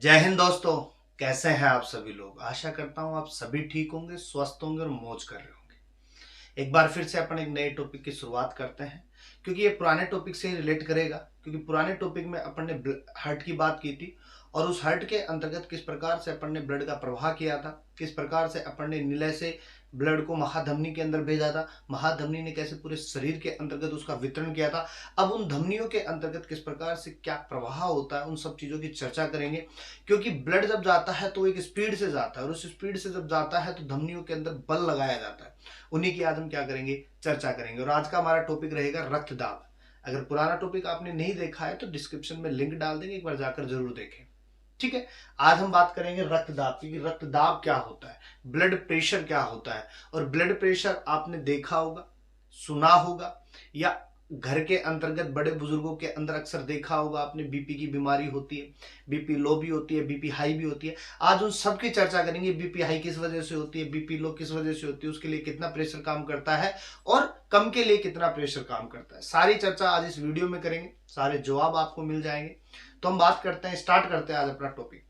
जय हिंद दोस्तों। कैसे हैं आप सभी लोग। आशा करता हूं आप सभी ठीक होंगे, स्वस्थ होंगे और मौज कर रहे होंगे। एक बार फिर से अपन एक नए टॉपिक की शुरुआत करते हैं, क्योंकि ये पुराने टॉपिक से ही रिलेट करेगा। क्योंकि पुराने टॉपिक में अपन ने हार्ट की बात की थी और उस हार्ट के अंतर्गत किस प्रकार से अपन ने ब्लड का प्रवाह किया था, किस प्रकार से अपन ने निलय से ब्लड को महाधमनी के अंदर भेजा था, महाधमनी ने कैसे पूरे शरीर के अंतर्गत उसका वितरण किया था। अब उन धमनियों के अंतर्गत किस प्रकार से क्या प्रवाह होता है, उन सब चीजों की चर्चा करेंगे। क्योंकि ब्लड जब जाता है तो एक स्पीड से जाता है और उस स्पीड से जब जाता है तो धमनियों के अंदर बल लगाया जाता है। उन्हीं की आज हम क्या करेंगे, चर्चा करेंगे। और आज का हमारा टॉपिक रहेगा रक्तदाब। अगर पुराना टॉपिक आपने नहीं देखा है तो डिस्क्रिप्शन में लिंक डाल देंगे, एक बार जाकर जरूर देखें। ठीक है। आज हम बात करेंगे रक्तदाब की, रक्तदाब क्या होता है, ब्लड प्रेशर क्या होता है। और ब्लड प्रेशर आपने देखा होगा, सुना होगा, या घर के अंतर्गत बड़े बुजुर्गों के अंदर अक्सर देखा होगा आपने, बीपी की बीमारी होती है, बीपी लो भी होती है, बीपी हाई भी होती है। आज उन सब की चर्चा करेंगे। बीपी हाई किस वजह से होती है, बीपी लो किस वजह से होती है, उसके लिए कितना प्रेशर काम करता है और कम के लिए कितना प्रेशर काम करता है, सारी चर्चा आज इस वीडियो में करेंगे। सारे जवाब आपको मिल जाएंगे। तो हम बात करते हैं, स्टार्ट करते हैं आज अपना टॉपिक।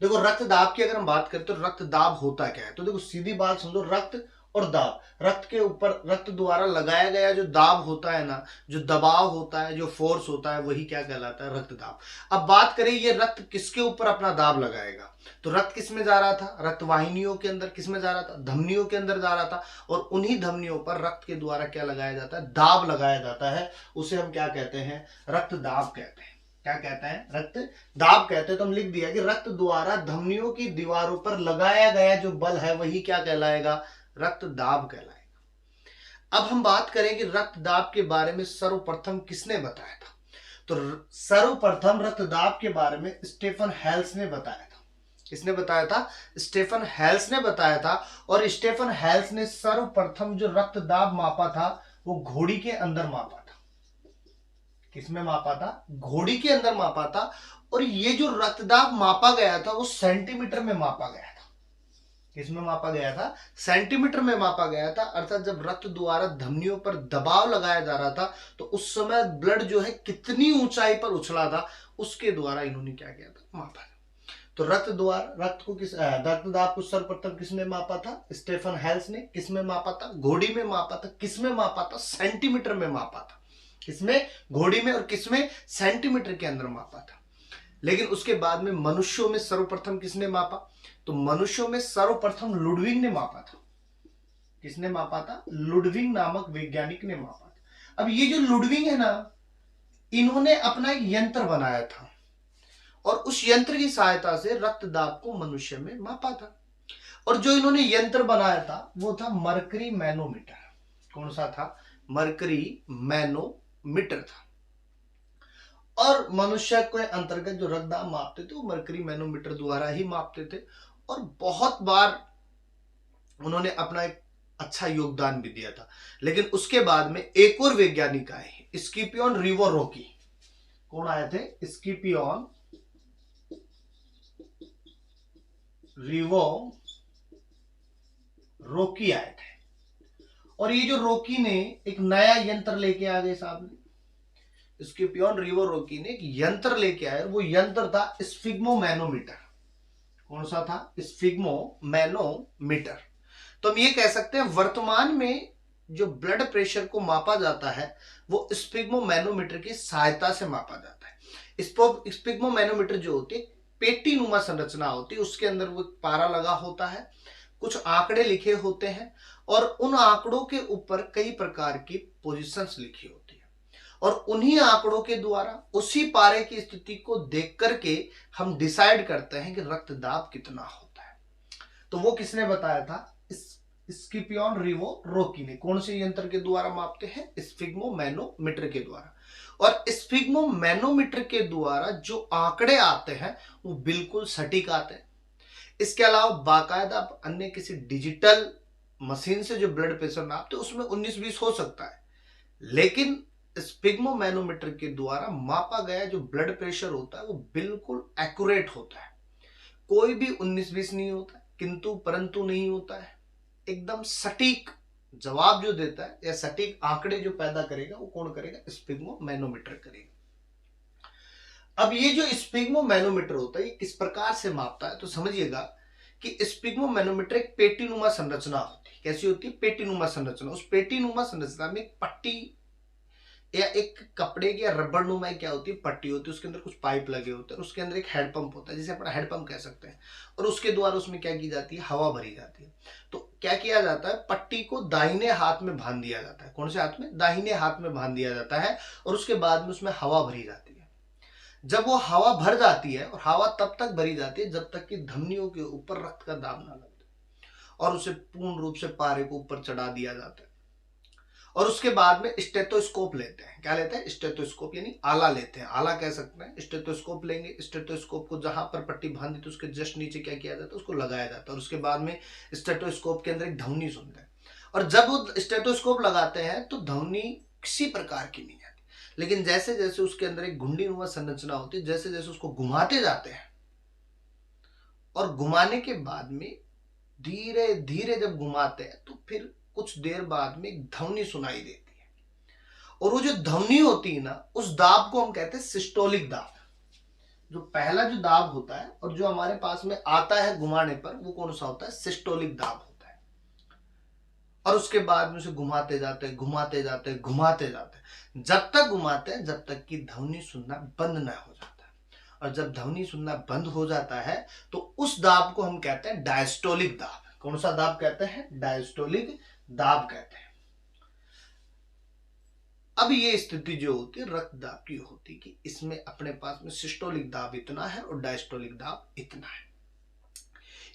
देखो रक्तदाब की अगर हम बात करें तो रक्तदाब होता क्या है, तो देखो सीधी बात समझो, रक्त और दाब, रक्त के ऊपर रक्त द्वारा लगाया गया जो दाब होता है ना, जो दबाव होता है, जो फोर्स होता है, वही क्या कहलाता है, रक्तदाब। अब बात करें ये रक्त किसके ऊपर अपना दाब लगाएगा, तो रक्त किस में जा रहा था, रक्त वाहिनियों के अंदर किस में जा रहा था, धमनियों के अंदर जा रहा था। और उन्हीं धमनियों पर रक्त के द्वारा क्या लगाया जाता है, दाब लगाया जाता है। उसे हम क्या कहते हैं, रक्तदाब कहते हैं। क्या कहते हैं, रक्त दाब कहते हैं। तो हम लिख दिया कि रक्त द्वारा धमनियों की दीवारों पर लगाया गया जो बल है वही क्या कहलाएगा, रक्त दाब कहलाएगा। अब हम बात करें कि रक्त दाब के बारे में सर्वप्रथम किसने बताया था, तो सर्वप्रथम रक्त दाब के बारे में स्टेफन हेल्स ने बताया था। किसने बताया था, स्टेफन हेल्स ने बताया था। और स्टेफन हेल्स ने सर्वप्रथम जो रक्त दाब मापा था वो घोड़ी के अंदर मापा था। किसमें मापा था, घोड़ी के अंदर मापा था। और ये जो रक्तदाब मापा गया था वो सेंटीमीटर में मापा गया था। किसमें मापा गया था, सेंटीमीटर में मापा गया था। अर्थात जब रक्त द्वारा धमनियों पर दबाव लगाया जा रहा था तो उस समय ब्लड जो है कितनी ऊंचाई पर उछला था, उसके द्वारा इन्होंने क्या किया था, मापा था। तो रक्त द्वारा रक्त को किस रक्तदाब को सर्वप्रथम किसने मापा था, स्टेफन हेल्स ने। किसमें मापा था, घोड़ी में मापा था। किसमें मापा था, सेंटीमीटर में मापा था। किसमें, घोड़ी में। और किसमें, सेंटीमीटर के अंदर मापा था। लेकिन उसके बाद में मनुष्यों में सर्वप्रथम किसने मापा, तो मनुष्यों में सर्वप्रथम लुडविग ने मापा था। किसने मापा था, लुडविग नामक वैज्ञानिक ने मापा था। अब ये जो लुडविग है ना, इन्होंने अपना एक यंत्र बनाया था और उस यंत्र की सहायता से रक्तदाब को मनुष्य में मापा था। और जो इन्होंने यंत्र बनाया था वो था मरकरी मैनोमीटर। कौन सा था, मरकरी मैनोमीटर था। और मनुष्य के अंतर्गत जो रक्तदाब मापते थे वो मरकरी मैनोमीटर द्वारा ही मापते थे। और बहुत बार उन्होंने अपना एक अच्छा योगदान भी दिया था। लेकिन उसके बाद में एक और वैज्ञानिक आए, स्किपियन रिवोरोकी। कौन आए थे, स्किपियन रिवोरोकी आए थे। और ये जो रोकी ने एक नया यंत्र लेके आ गए साहब ने, स्किपियन रिवोरोकी ने एक यंत्र लेके आए। वो यंत्र था स्फिग्मो मैनोमीटर। कौन सा था, स्फिग्मो मैनोमीटर। तो हम ये कह सकते हैं वर्तमान में जो ब्लड प्रेशर को मापा जाता है वो स्फिग्मो मैनोमीटर की सहायता से मापा जाता है। स्फिग्मो मैनोमीटर जो होती है पेटी नुमा संरचना होती है, उसके अंदर वो पारा लगा होता है, कुछ आंकड़े लिखे होते हैं और उन आंकड़ों के ऊपर कई प्रकार की पोजीशंस लिखी होती है। और उन्हीं आंकड़ों के द्वारा उसी पारे की स्थिति को देख करके हम डिसाइड करते हैं कि रक्तदाब कितना होता है। तो वो किसने बताया था, स्किपियन रिवोरोकी ने। कौन से यंत्र के द्वारा मापते हैं, स्फिग्मो मैनोमीटर के द्वारा। और स्फिग्मो मैनोमीटर के द्वारा जो आंकड़े आते हैं वो बिल्कुल सटीक आते हैं। इसके अलावा बाकायदा अन्य किसी डिजिटल मशीन से जो ब्लड प्रेशर नापते उसमें 19-20 हो सकता है, लेकिन स्फिग्मो मैनोमीटर के द्वारा मापा गया जो ब्लड प्रेशर होता है वो बिल्कुल एक्यूरेट होता है। कोई भी 19-20 नहीं होता, किंतु परंतु नहीं होता है। एकदम सटीक जवाब जो देता है या सटीक आंकड़े जो पैदा करेगा वो कौन करेगा, स्फिग्मो मैनोमीटर करेगा। अब ये जो स्पिग्मोमैनोमीटर होता है ये किस प्रकार से मापता है, तो समझिएगा कि स्पिग्मोमैनोमीटर एक पेटीनुमा संरचना होती है। कैसी होती है? पेटीनुमा संरचना। उस पेटीनुमा संरचना में एक पट्टी या एक कपड़े की या रबड़ नुमा क्या होती है, पट्टी होती है, उसके अंदर कुछ पाइप लगे होते हैं, उसके अंदर एक हेडपंप होता है, जिसे अपन हेडपंप कह सकते हैं, और उसके द्वारा उसमें क्या की जाती है, हवा भरी जाती है। तो क्या किया जाता है, पट्टी को दाहिने हाथ में बांध दिया जाता है। कौन से हाथ में? दाहिने हाथ में बांध दिया जाता है, और उसके बाद में उसमें हवा भरी जाती है। जब वो हवा भर जाती है, और हवा तब तक भरी जाती है जब तक कि धमनियों के ऊपर रक्त का दाब ना लगे, और उसे पूर्ण रूप से पारे को ऊपर चढ़ा दिया जाता है। और उसके बाद में स्टेथोस्कोप लेते हैं। क्या लेते हैं? स्टेथोस्कोप, यानी आला लेते हैं, आला कह सकते हैं। स्टेथोस्कोप लेंगे, स्टेथोस्कोप को जहां पर पट्टी बांधी तो उसके जस्ट नीचे क्या किया जाता है, उसको लगाया जाता है, और उसके बाद में स्टेथोस्कोप के अंदर एक ध्वनि सुनते हैं। और जब वो स्टेथोस्कोप लगाते हैं तो ध्वनि किसी प्रकार की नहीं आती, लेकिन जैसे जैसे उसके अंदर एक घुंडीनुमा संरचना होती है, जैसे जैसे उसको घुमाते जाते हैं, और घुमाने के बाद में धीरे धीरे जब घुमाते हैं तो फिर कुछ देर बाद में एक ध्वनि सुनाई देती है। और वो जो ध्वनि होती है ना, उस दाब को हम कहते हैं सिस्टोलिक दाब। जो पहला जो दाब होता है और जो हमारे पास में आता है घुमाने पर, वो कौन सा होता है? सिस्टोलिक दाब होता है। और उसके बाद में उसे घुमाते जाते हैं, घुमाते जाते हैं, घुमाते जाते हैं, जब तक घुमाते हैं जब तक कि ध्वनि सुनना बंद ना हो जाता है। और जब ध्वनि सुनना बंद हो जाता है तो उस दाब को हम कहते हैं डायस्टोलिक दाब। कौन सा दाब कहते हैं? डायस्टोलिक दाब कहते हैं। अब ये स्थिति जो होती है रक्त दाब की होती है कि इसमें अपने पास में सिस्टोलिक दाब इतना है और डायस्टोलिक दाब इतना है।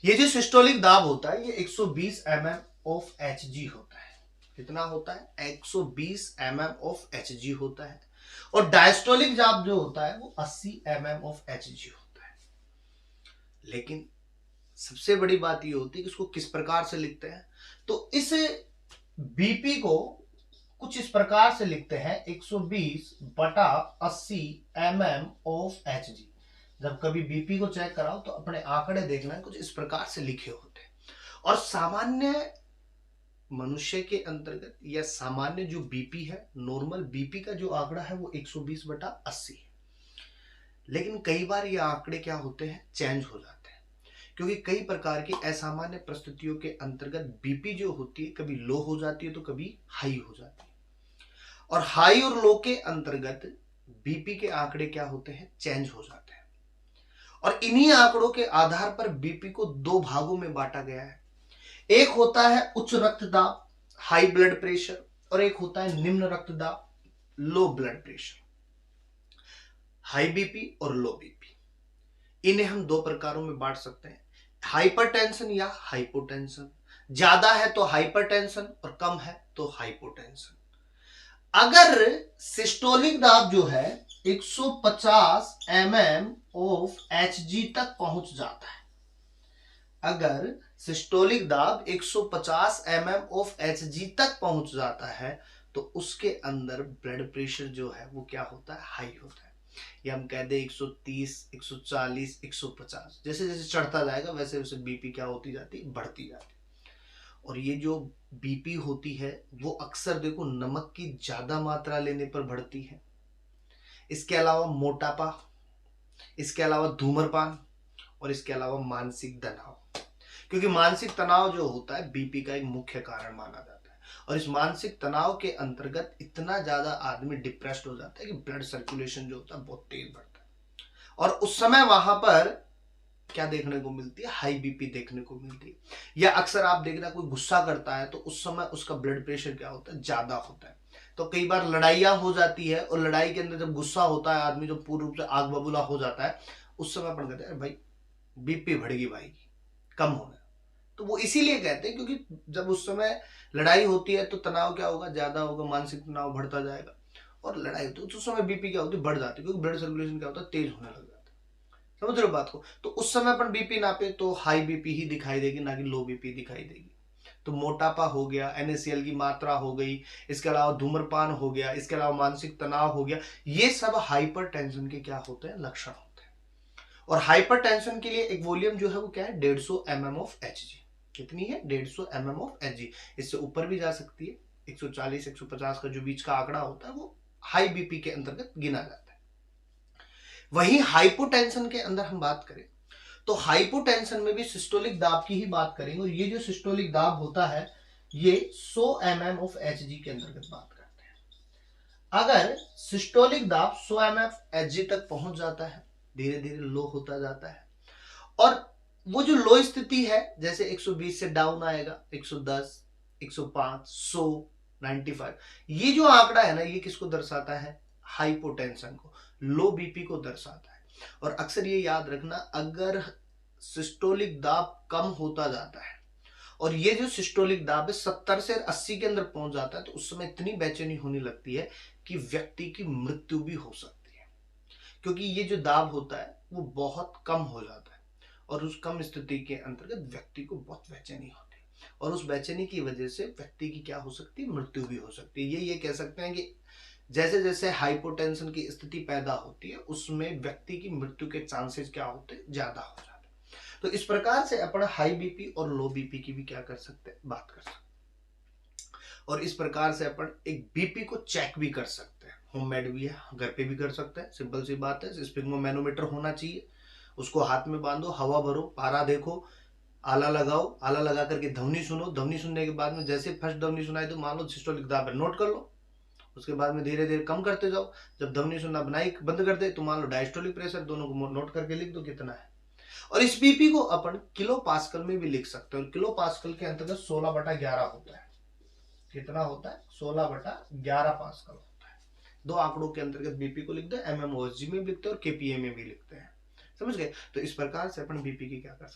ये जो सिस्टोलिक दाब होता है ये 120 mm ऑफ Hg होता है। कितना होता है? 120 mm ऑफ Hg होता है। और डायस्टोलिक दाब जो होता है वो 80 mm ऑफ Hg होता है। लेकिन सबसे बड़ी बात ये होती है कि इसको किस प्रकार से लिखते हैं, तो इस बीपी को कुछ इस प्रकार से लिखते हैं 120 बटा 80 mm ऑफ Hg। जब कभी बीपी को चेक कराओ तो अपने आंकड़े देखना है, कुछ इस प्रकार से लिखे होते हैं। और सामान्य मनुष्य के अंतर्गत या सामान्य जो बीपी है, नॉर्मल बीपी का जो आंकड़ा है वो 120 बटा 80 है। लेकिन कई बार ये आंकड़े क्या होते हैं, चेंज हो जाते हैं, क्योंकि कई प्रकार की असामान्य परिस्थितियों के अंतर्गत बीपी जो होती है कभी लो हो जाती है तो कभी हाई हो जाती है। और हाई और लो के अंतर्गत बीपी के आंकड़े क्या होते हैं, चेंज हो जाते हैं। और इन्हीं आंकड़ों के आधार पर बीपी को दो भागों में बांटा गया है। एक होता है उच्च रक्तदाब, हाई ब्लड प्रेशर, और एक होता है निम्न रक्तदाब, low blood pressure. High BP और लो बीपी, इन्हें हम दो प्रकारों में बांट सकते हैं, हाइपरटेंशन या हाइपोटेंशन। ज्यादा है तो हाइपरटेंशन और कम है तो हाइपोटेंशन। अगर सिस्टोलिक दाब जो है 150 mm ऑफ Hg तक पहुंच जाता है, अगर सिस्टोलिक दाब 150 mm ऑफ Hg तक पहुंच जाता है तो उसके अंदर ब्लड प्रेशर जो है वो क्या होता है, हाई होता है। या हम कहते हैं 130, 140, 150, जैसे जैसे चढ़ता जाएगा वैसे वैसे बीपी क्या होती जाती है, बढ़ती जाती है। और ये जो बीपी होती है वो अक्सर देखो नमक की ज्यादा मात्रा लेने पर बढ़ती है। इसके अलावा मोटापा, इसके अलावा धूम्रपान, और इसके अलावा मानसिक तनाव। क्योंकि मानसिक तनाव जो होता है बीपी का एक मुख्य कारण माना जाता है। और इस मानसिक तनाव के अंतर्गत इतना ज्यादा आदमी डिप्रेस्ड हो जाता है कि ब्लड सर्कुलेशन जो होता है बहुत तेज बढ़ता है। और उस समय वहां पर क्या देखने को मिलती है, हाई बीपी देखने को मिलती है। या अक्सर आप देखना कोई गुस्सा करता है तो उस समय उसका ब्लड प्रेशर क्या होता है, ज्यादा होता है। तो कई बार लड़ाइयां हो जाती है और लड़ाई के अंदर जब गुस्सा होता है आदमी, जो पूर्ण रूप से आग बबूला हो जाता है, उस समय अपन कहते हैं भाई बीपी बढ़ेगी भाई, कम होना। तो वो इसीलिए कहते हैं क्योंकि जब उस समय लड़ाई होती है तो तनाव क्या होगा, ज्यादा होगा, मानसिक तनाव बढ़ता जाएगा। और लड़ाई होती है तो उस समय बीपी क्या होती है, बढ़ जाती है, क्योंकि ब्लड सर्कुलेशन क्या होता है, तेज होने लग जाता है। समझ रहे हो बात को? तो उस समय अपन बीपी नापे तो हाई बीपी ही दिखाई देगी, ना कि लो बीपी दिखाई देगी। तो मोटापा हो गया, NaCl की मात्रा हो गई, इसके अलावा धूम्रपान हो गया, इसके अलावा मानसिक तनाव हो गया, ये सब हाइपरटेंशन के क्या होते हैं, लक्षण होते हैं। और हाइपरटेंशन के लिए एक वॉल्यूम जो है वो क्या है, 150 mm ऑफ Hg। कितनी है, 150 mm ऑफ Hg। इससे ऊपर भी जा सकती है, 140, 150 का जो बीच का आंकड़ा होता है वो हाई बीपी के अंतर्गत गिना जाता है। वही हाइपोटेंशन के अंदर हम बात करें तो हाइपोटेंशन में भी सिस्टोलिक दाब की ही बात करेंगे, और ये जो सिस्टोलिक दाब होता है ये 100 mm ऑफ Hg के अंतर्गत बात करते हैं। अगर सिस्टोलिक दाब 100 mm Hg तक पहुंच जाता है, धीरे धीरे लो होता जाता है, और वो जो लो स्थिति है जैसे 120 से डाउन आएगा 110, 105, 100, 95, ये जो आंकड़ा है ना ये किसको दर्शाता है? हाइपोटेंशन को, लो बीपी को दर्शाता है। और अक्सर ये याद रखना, अगर सिस्टोलिक दाब कम होता जाता है और ये जो सिस्टोलिक दाब है 70 से 80 के अंदर पहुंच जाता है तो उस समय इतनी बेचैनी होने लगती है कि व्यक्ति की मृत्यु भी हो सकती है, क्योंकि ये जो दाब होता है वो बहुत कम हो जाता है, और उस कम स्थिति के अंतर्गत व्यक्ति को बहुत बेचैनी होती है, और उस बेचैनी की वजह से व्यक्ति की क्या हो सकती है? मृत्यु भी हो सकती है। ये कह सकते हैं कि जैसे जैसे हाइपोटेंशन की स्थिति पैदा होती है उसमें व्यक्ति की मृत्यु के चांसेस क्या होते हैं? ज्यादा हो जाते हैं। तो इस प्रकार से अपन हाई बीपी और लो बीपी की भी क्या कर सकते हैं? बात कर सकते हैं। और इस प्रकार से अपन एक बीपी को चेक भी कर सकते हैं, होममेड भी है, घर पे भी कर सकते हैं। सिंपल सी बात है, स्पिग्मोमैनोमीटर होना चाहिए, उसको हाथ में बांधो, हवा भरो, पारा देखो, आला लगाओ, आला लगा करके ध्वनि सुनो, ध्वनि सुनने के बाद में जैसे फर्स्ट ध्वनि सुनाई तो मान लो सिस्टोलिक दाब है, नोट कर लो, उसके बाद में धीरे धीरे कम करते जाओ, जब ध्वनि सुनना बनाई बंद कर दे तो मान लो डायस्टोलिक प्रेशर, दोनों को नोट करके लिख दो कितना है। और इस बीपी को अपन किलो पास्कल में भी लिख सकते हैं, और किलो पास्कल के अंतर्गत 16/11 होता है। कितना होता है? 16/11 पास्कल होता है। दो आंकड़ों के अंतर्गत बीपी को लिख दो, MMOSG में भी लिखते हैं और KPA में भी लिखते हैं। समझ गए? तो इस प्रकार से अपन बीपी की क्या कर सकते हैं?